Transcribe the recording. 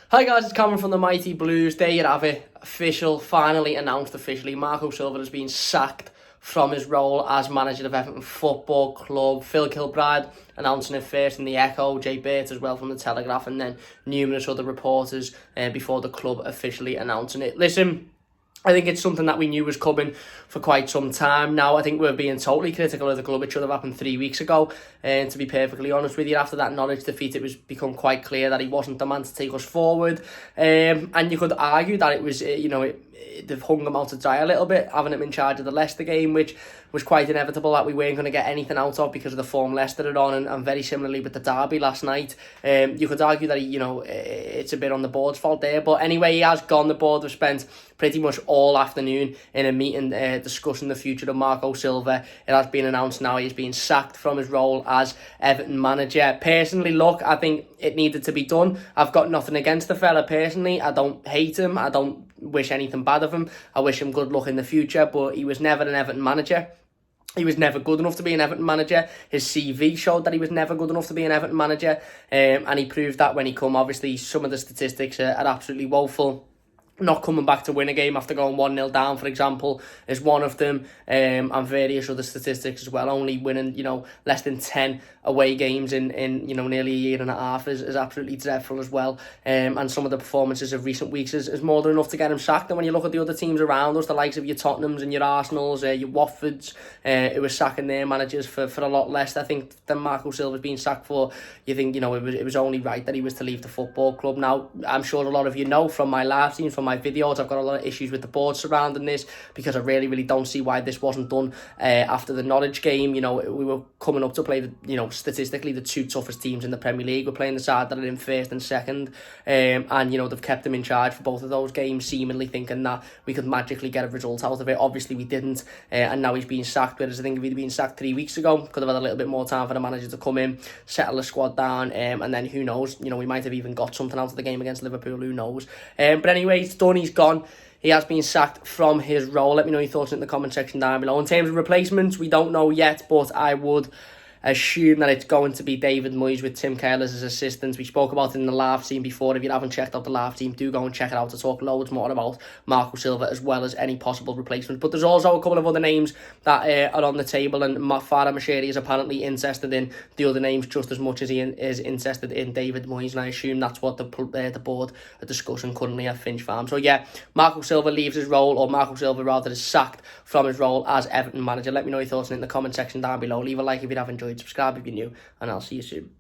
Hi guys, it's Cameron from the Mighty Blues. There you have it. Finally announced officially. Marco Silva has been sacked from his role as manager of Everton Football Club. Phil Kilbride announcing it first in the Echo, Jay Burt as well from the Telegraph, and then numerous other reporters before the club officially announcing it. Listen, I think it's something that we knew was coming for quite some time now. I think we're being totally critical of the club. It should have happened 3 weeks ago. And to be perfectly honest with you, after that Norwich defeat, it was become quite clear that he wasn't the man to take us forward. And you could argue that it was, they've hung him out to dry a little bit, having him in charge of the Leicester game, which was quite inevitable that we weren't going to get anything out of because of the form Leicester are on, and very similarly with the derby last night. You could argue that it's a bit on the board's fault there, but anyway, he has gone. The board have spent pretty much all afternoon in a meeting discussing the future of Marco Silva. It has been announced now he's been sacked from his role as Everton manager. Personally, look, I think it needed to be done. I've got nothing against the fella personally. I don't hate him. I don't wish anything bad of him. I wish him good luck in the future, but he was never an Everton manager. He was never good enough to be an Everton manager. His CV showed that he was never good enough to be an Everton manager, and he proved that when he come. Obviously, some of the statistics are absolutely woeful. Not coming back to win a game after going 1-0 down, for example, is one of them, and various other statistics as well. Only winning, less than 10 away games in nearly a year and a half is absolutely dreadful as well. And some of the performances of recent weeks is more than enough to get him sacked. And when you look at the other teams around us, the likes of your Tottenhams and your Arsenals, your Watfords, it was sacking their managers for a lot less, I think, than Marco Silva's been sacked for. You think, it was only right that he was to leave the football club. Now, I'm sure a lot of you know from my live streams, from my videos, I've got a lot of issues with the board surrounding this, because I really don't see why this wasn't done after the Norwich game. We were coming up to play statistically the two toughest teams in the Premier League. We're playing the side that are in first and second, and they've kept him in charge for both of those games, seemingly thinking that we could magically get a result out of it. Obviously we didn't, and now he's been sacked. Whereas I think if he'd been sacked 3 weeks ago, could have had a little bit more time for the manager to come in, settle the squad down, and then who knows, we might have even got something out of the game against Liverpool, who knows. But anyway, it's done, he's gone. He has been sacked from his role. Let me know your thoughts in the comment section down below. In terms of replacements, we don't know yet, but I would assume that it's going to be David Moyes with Tim Cahill as his assistant. We spoke about it in the live team before. If you haven't checked out the live team, do go and check it out to talk loads more about Marco Silva as well as any possible replacements. But there's also a couple of other names that are on the table, and Farah Mashiri is apparently interested in the other names just as much as he is interested in David Moyes, and I assume that's what the board are discussing currently at Finch Farm. So yeah, Marco Silva leaves his role, or Marco Silva rather is sacked from his role as Everton manager. Let me know your thoughts in the comment section down below. Leave a like if you have enjoyed, subscribe if you're new, and I'll see you soon.